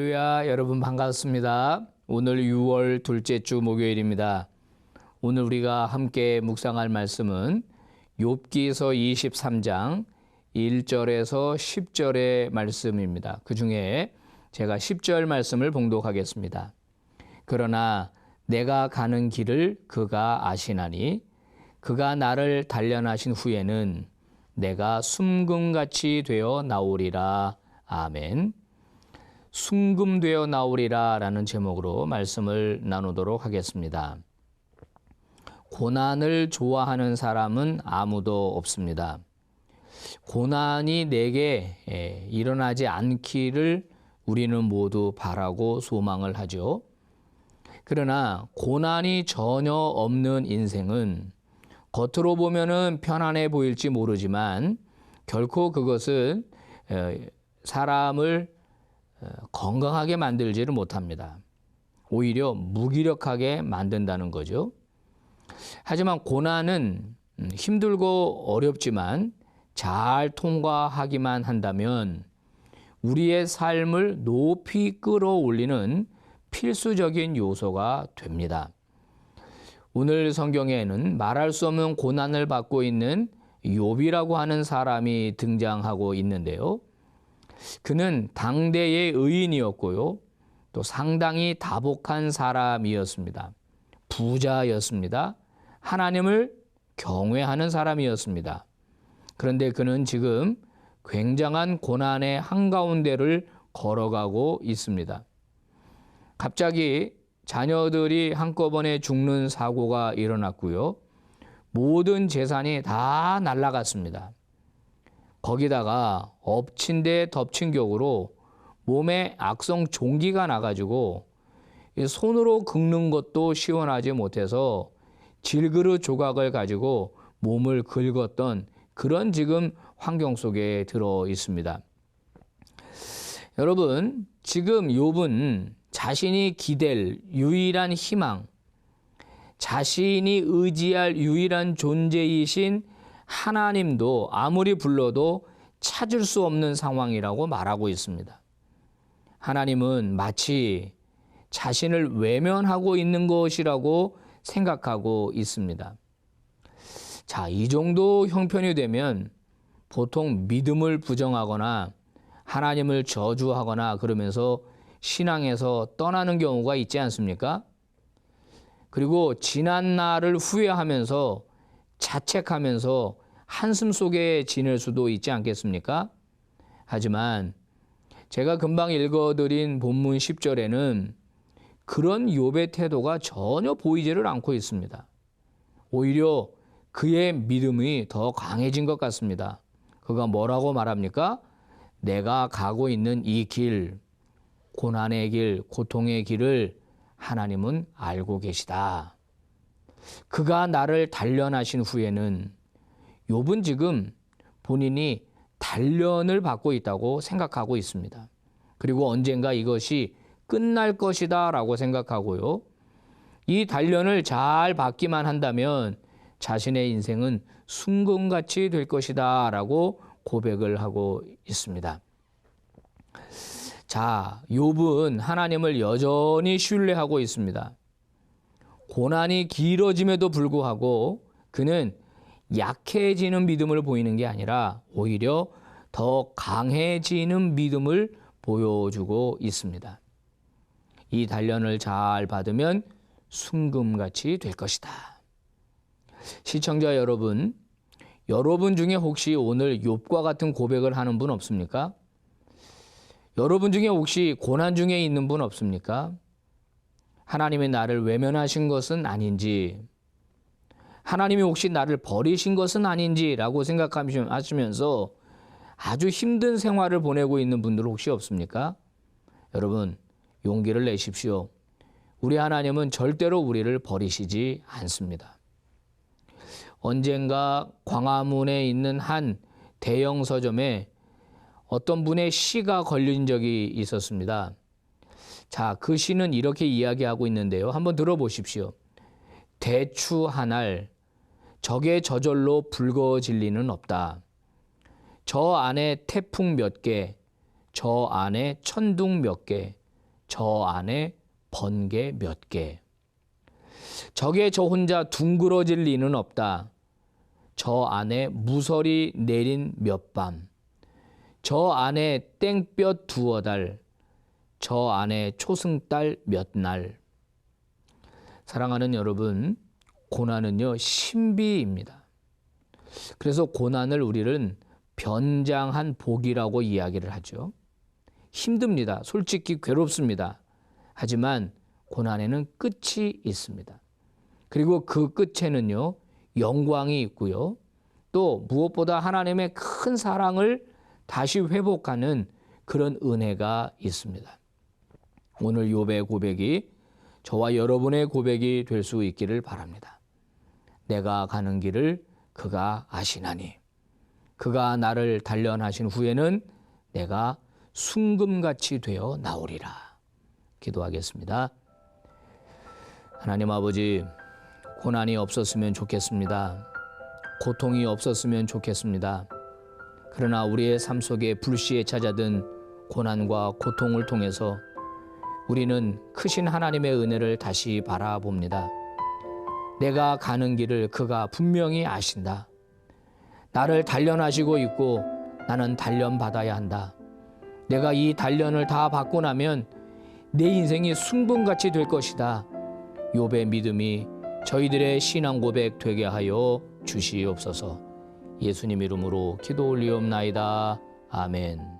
할렐루야, 여러분 반갑습니다. 오늘 6월 둘째 주 목요일입니다. 오늘 우리가 함께 묵상할 말씀은 욥기서 23장 1절에서 10절의 말씀입니다. 그 중에 제가 10절 말씀을 봉독하겠습니다. 그러나 내가 가는 길을 그가 아시나니 그가 나를 단련하신 후에는 내가 숨금같이 되어 나오리라. 아멘. 순금되어 나오리라 라는 제목으로 말씀을 나누도록 하겠습니다. 고난을 좋아하는 사람은 아무도 없습니다. 고난이 내게 일어나지 않기를 우리는 모두 바라고 소망을 하죠. 그러나 고난이 전혀 없는 인생은 겉으로 보면은 편안해 보일지 모르지만 결코 그것은 사람을 건강하게 만들지를 못합니다. 오히려 무기력하게 만든다는 거죠. 하지만 고난은 힘들고 어렵지만 잘 통과하기만 한다면 우리의 삶을 높이 끌어올리는 필수적인 요소가 됩니다. 오늘 성경에는 말할 수 없는 고난을 받고 있는 욥이라고 하는 사람이 등장하고 있는데요. 그는 당대의 의인이었고요. 또 상당히 다복한 사람이었습니다. 부자였습니다. 하나님을 경외하는 사람이었습니다. 그런데 그는 지금 굉장한 고난의 한가운데를 걸어가고 있습니다. 갑자기 자녀들이 한꺼번에 죽는 사고가 일어났고요. 모든 재산이 다 날아갔습니다. 거기다가 엎친 데 덮친 격으로 몸에 악성 종기가 나가지고 손으로 긁는 것도 시원하지 못해서 질그릇 조각을 가지고 몸을 긁었던 그런 지금 환경 속에 들어 있습니다. 여러분, 지금 욥은 자신이 기댈 유일한 희망, 자신이 의지할 유일한 존재이신 하나님도 아무리 불러도 찾을 수 없는 상황이라고 말하고 있습니다. 하나님은 마치 자신을 외면하고 있는 것이라고 생각하고 있습니다. 자, 이 정도 형편이 되면 보통 믿음을 부정하거나 하나님을 저주하거나 그러면서 신앙에서 떠나는 경우가 있지 않습니까? 그리고 지난 날을 후회하면서 자책하면서 한숨 속에 지낼 수도 있지 않겠습니까? 하지만 제가 금방 읽어드린 본문 10절에는 그런 욥의 태도가 전혀 보이지를 않고 있습니다. 오히려 그의 믿음이 더 강해진 것 같습니다. 그가 뭐라고 말합니까? 내가 가고 있는 이 길, 고난의 길, 고통의 길을 하나님은 알고 계시다. 그가 나를 단련하신 후에는 욥은 지금 본인이 단련을 받고 있다고 생각하고 있습니다. 그리고 언젠가 이것이 끝날 것이다 라고 생각하고요. 이 단련을 잘 받기만 한다면 자신의 인생은 순금같이 될 것이다 라고 고백을 하고 있습니다. 자, 욥은 하나님을 여전히 신뢰하고 있습니다. 고난이 길어짐에도 불구하고 그는 약해지는 믿음을 보이는 게 아니라 오히려 더 강해지는 믿음을 보여주고 있습니다. 이 단련을 잘 받으면 순금같이 될 것이다. 시청자 여러분, 여러분 중에 혹시 오늘 욥과 같은 고백을 하는 분 없습니까? 여러분 중에 혹시 고난 중에 있는 분 없습니까? 하나님이 나를 외면하신 것은 아닌지, 하나님이 혹시 나를 버리신 것은 아닌지라고 생각하시면서 아주 힘든 생활을 보내고 있는 분들 혹시 없습니까? 여러분, 용기를 내십시오. 우리 하나님은 절대로 우리를 버리시지 않습니다. 언젠가 광화문에 있는 한 대형 서점에 어떤 분의 시가 걸린 적이 있었습니다. 자, 그 시는 이렇게 이야기하고 있는데요. 한번 들어보십시오. 대추하날 적의 저절로 붉어질 리는 없다. 저 안에 태풍 몇 개, 저 안에 천둥 몇 개, 저 안에 번개 몇 개. 적에 저 혼자 둥그러질 리는 없다. 저 안에 무설이 내린 몇 밤. 저 안에 땡볕 두어 달. 저 안에 초승달 몇 날. 사랑하는 여러분, 고난은요, 신비입니다. 그래서 고난을 우리는 변장한 복이라고 이야기를 하죠. 힘듭니다. 솔직히 괴롭습니다. 하지만 고난에는 끝이 있습니다. 그리고 그 끝에는요, 영광이 있고요. 또 무엇보다 하나님의 큰 사랑을 다시 회복하는 그런 은혜가 있습니다. 오늘 욥의 고백이 저와 여러분의 고백이 될 수 있기를 바랍니다. 내가 가는 길을 그가 아시나니 그가 나를 단련하신 후에는 내가 순금같이 되어 나오리라. 기도하겠습니다. 하나님 아버지, 고난이 없었으면 좋겠습니다. 고통이 없었으면 좋겠습니다. 그러나 우리의 삶 속에 불시에 찾아든 고난과 고통을 통해서 우리는 크신 하나님의 은혜를 다시 바라봅니다. 내가 가는 길을 그가 분명히 아신다. 나를 단련하시고 있고 나는 단련받아야 한다. 내가 이 단련을 다 받고 나면 내 인생이 순금같이 될 것이다. 욥의 믿음이 저희들의 신앙 고백 되게 하여 주시옵소서. 예수님 이름으로 기도 올리옵나이다. 아멘.